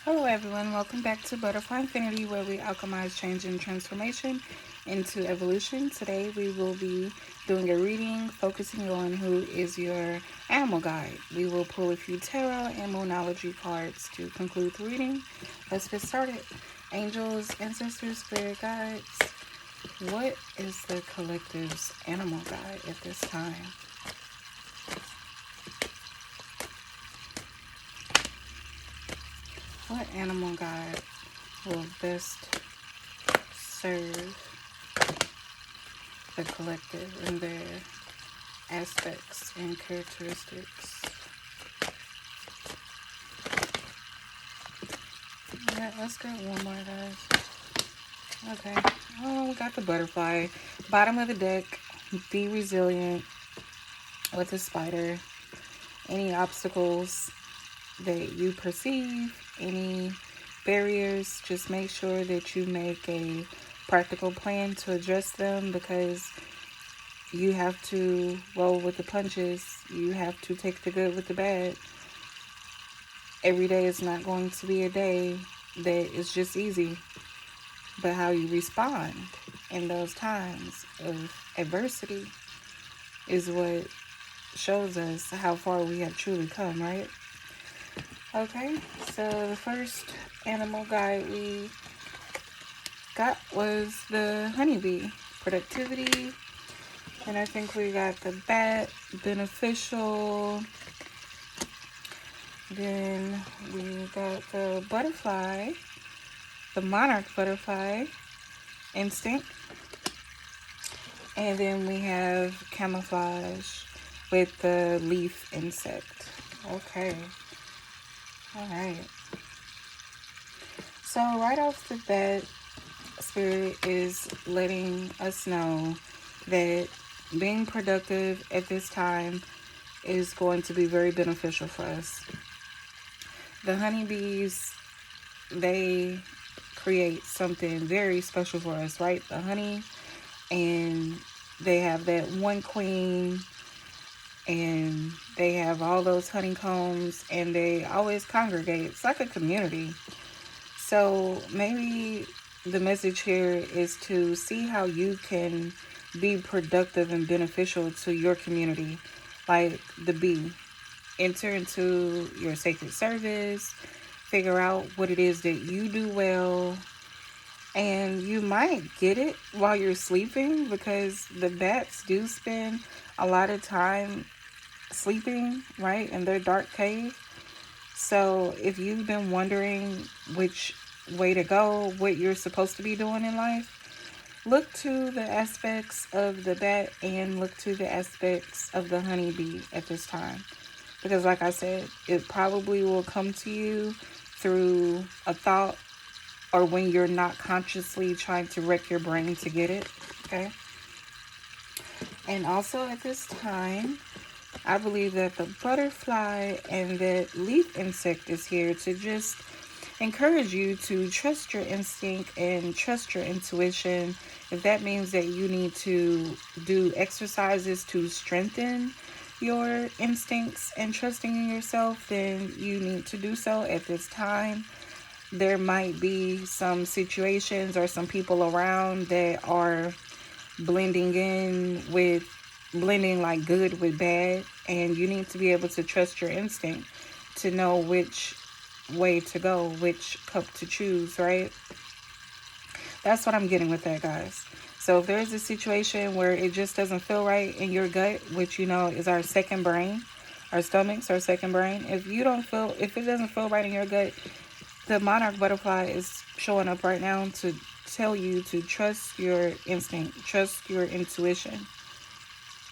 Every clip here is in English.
Hello everyone, welcome back to Butterfly Infinity, where we alchemize change and transformation into evolution. Today we will be doing a reading focusing on who is your animal guide. We will pull a few tarot and monology cards to conclude the reading. Let's get started. Angels, ancestors, spirit guides, what is the collective's animal guide at this time? What animal guide will best serve the collective in their aspects and characteristics? Yeah, let's get one more, guys. Okay. Oh, we got the butterfly. Bottom of the deck. Be resilient with the spider. Any obstacles that you perceive, any barriers, just make sure that you make a practical plan to address them, because you have to roll with the punches. You have to take the good with the bad. Every day is not going to be a day that is just easy, but how you respond in those times of adversity is what shows us how far we have truly come, right? Okay, so the first animal guide we got was the honeybee, productivity. And I think we got the bat, beneficial. Then we got the butterfly, the monarch butterfly, instinct. And then we have camouflage with the leaf insect. Okay. All right. So right off the bat, Spirit is letting us know that being productive at this time is going to be very beneficial for us. The honeybees, they create something very special for us, right? The honey, and they have that one queen, and they have all those honeycombs, and they always congregate. It's like a community. So maybe the message here is to see how you can be productive and beneficial to your community, like the bee. Enter into your sacred service, figure out what it is that you do well, and you might get it while you're sleeping, because the bats do spend a lot of time sleeping, right, in their dark cave. So if you've been wondering which way to go, what you're supposed to be doing in life, look to the aspects of the bat and look to the aspects of the honeybee at this time. Because like I said, it probably will come to you through a thought, or when you're not consciously trying to wreck your brain to get it. Okay. And also at this time, I believe that the butterfly and the leaf insect is here to just encourage you to trust your instinct and trust your intuition. If that means that you need to do exercises to strengthen your instincts and trusting in yourself, then you need to do so at this time. There might be some situations or some people around that are blending like good with bad, and you need to be able to trust your instinct to know which way to go, which cup to choose, right? That's what I'm getting with that, guys. So if there's a situation where it just doesn't feel right in your gut, which is our second brain, our stomach's our second brain. If it doesn't feel right in your gut, the monarch butterfly is showing up right now to tell you to trust your instinct, trust your intuition.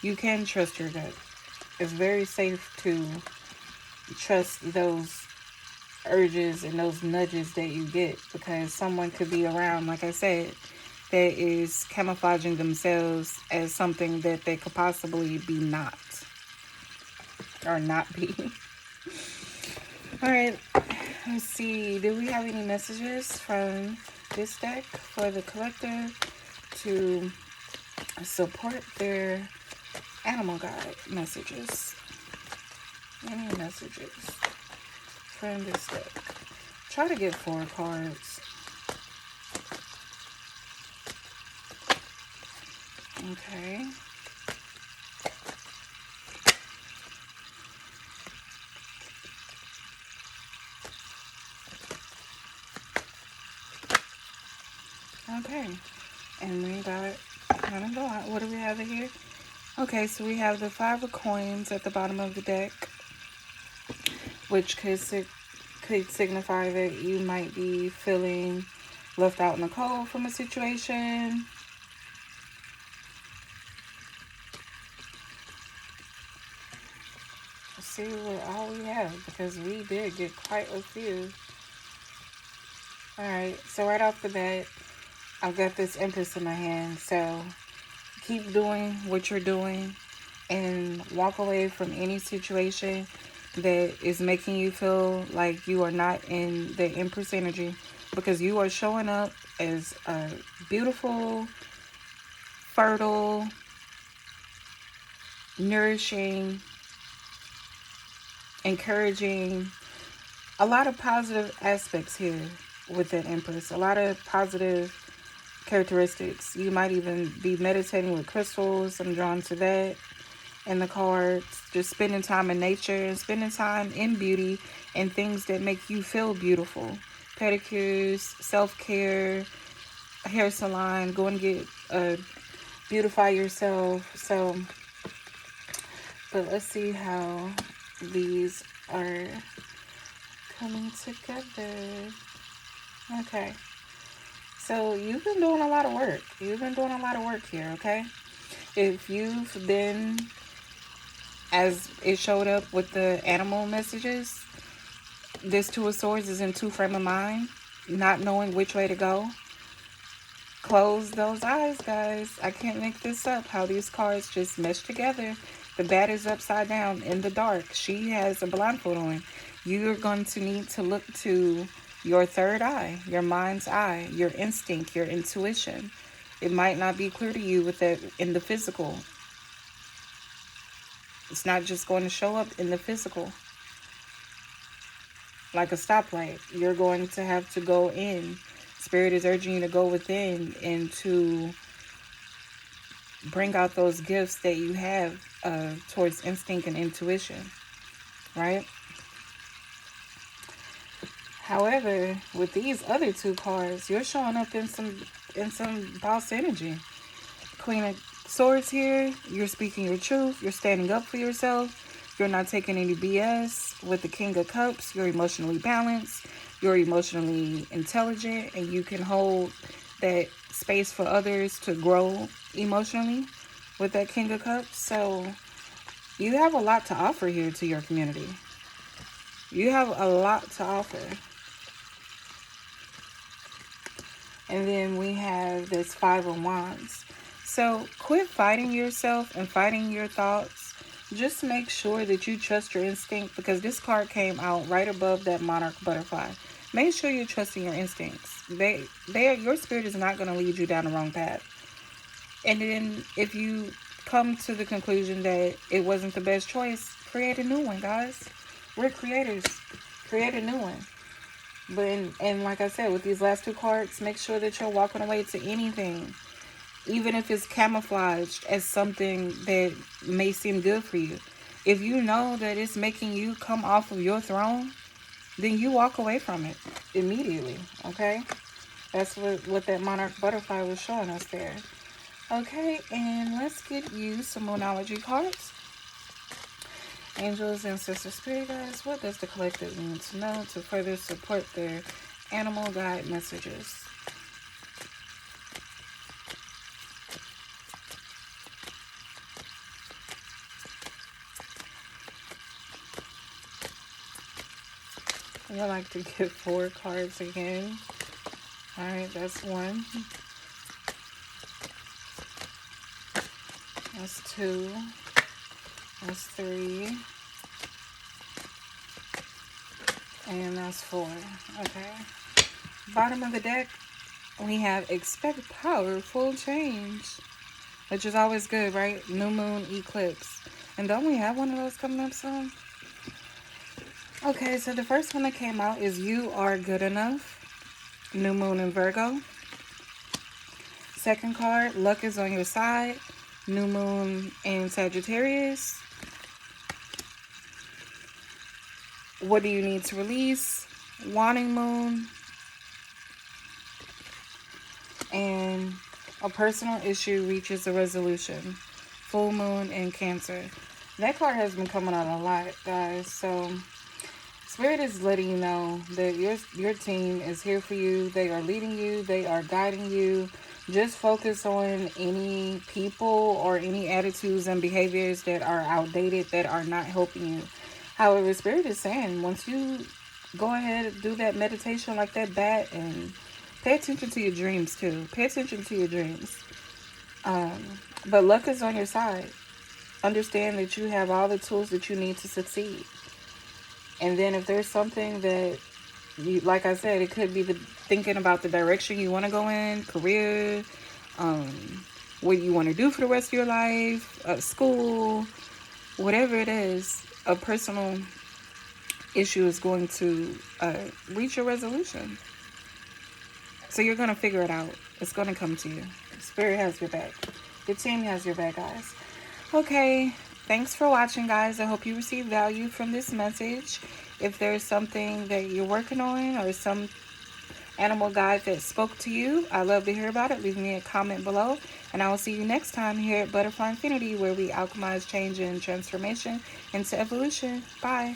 You can trust your gut. It's very safe to trust those urges and those nudges that you get, because someone could be around, like I said, that is camouflaging themselves as something that they could possibly be not, or not be. All right, let's see. Do we have any messages from this deck for the collective to support their animal guide messages? Any messages from this deck? try to get 4 cards. Okay. Okay. And we got kind of go. What do we have here? Okay, so we have the 5 of coins at the bottom of the deck, which could signify that you might be feeling left out in the cold from a situation. Let's see what all we have, because we did get quite a few. Alright, so right off the bat, I've got this Empress in my hand, so keep doing what you're doing and walk away from any situation that is making you feel like you are not in the Empress energy, because you are showing up as a beautiful, fertile, nourishing, encouraging, a lot of positive aspects here with that Empress, a lot of positive characteristics. You might even be meditating with crystals. I'm drawn to that. And the cards, just spending time in nature and spending time in beauty and things that make you feel beautiful. Pedicures, self-care, hair salon, go and get beautify yourself. So, but let's see how these are coming together. Okay. So you've been doing a lot of work. You've been doing a lot of work here, okay? If you've been, as it showed up with the animal messages, this 2 of Swords is in 2 frame of mind, not knowing which way to go. Close those eyes, guys. I can't make this up, how these cards just mesh together. The bat is upside down in the dark. She has a blindfold on. You're going to need to look to your third eye, your mind's eye, your instinct, your intuition. It might not be clear to you with that in the physical. It's not just going to show up in the physical. Like a stoplight, you're going to have to go in. Spirit is urging you to go within and to bring out those gifts that you have towards instinct and intuition, right? However, with these other 2 cards, you're showing up in some boss energy. Queen of Swords here, you're speaking your truth, you're standing up for yourself, you're not taking any BS. With the King of Cups, you're emotionally balanced, you're emotionally intelligent, and you can hold that space for others to grow emotionally with that King of Cups. So you have a lot to offer here to your community. You have a lot to offer. And then we have this 5 of Wands. So quit fighting yourself and fighting your thoughts. Just make sure that you trust your instinct, because this card came out right above that monarch butterfly. Make sure you're trusting your instincts. Your spirit is not going to lead you down the wrong path. And then if you come to the conclusion that it wasn't the best choice, create a new one, guys. We're creators. Create a new one. But and like I said, with these last 2 cards, make sure that you're walking away to anything, even if it's camouflaged as something that may seem good for you. If you know that it's making you come off of your throne, then you walk away from it immediately, okay? That's what that monarch butterfly was showing us there. Okay, and let's get you some Moonology cards. Angels, ancestors, spirit guides, what does the collective need to know to further support their animal guide messages? I like to get 4 cards again. Alright, that's 1. That's 2. That's 3. And that's 4. Okay. Bottom of the deck, we have expect powerful change, which is always good, right? New moon, eclipse. And don't we have one of those coming up soon? Okay, so the first one that came out is You Are Good Enough, New Moon in Virgo. Second card, Luck is on Your Side, New Moon in Sagittarius. What do you need to release? Wanting Moon. And a personal issue reaches a resolution. Full Moon in Cancer. That card has been coming out a lot, guys. So Spirit is letting you know that your team is here for you. They are leading you. They are guiding you. Just focus on any people or any attitudes and behaviors that are outdated, that are not helping you. However, Spirit is saying once you go ahead and do that meditation like that bat, and pay attention to your dreams too. Pay attention to your dreams. Um, but luck is on your side. Understand that you have all the tools that you need to succeed. And then if there's something that you, like I said, it could be the thinking about the direction you want to go in, career, what you want to do for the rest of your life, school, whatever it is, a personal issue is going to reach a resolution. So you're going to figure it out. It's going to come to you. Spirit has your back. The team has your back, guys. Okay. Thanks for watching, guys. I hope you received value from this message. If there's something that you're working on or some animal guide that spoke to you, I'd love to hear about it. Leave me a comment below. And I will see you next time here at Butterfly Infinity, where we alchemize change and transformation into evolution. Bye.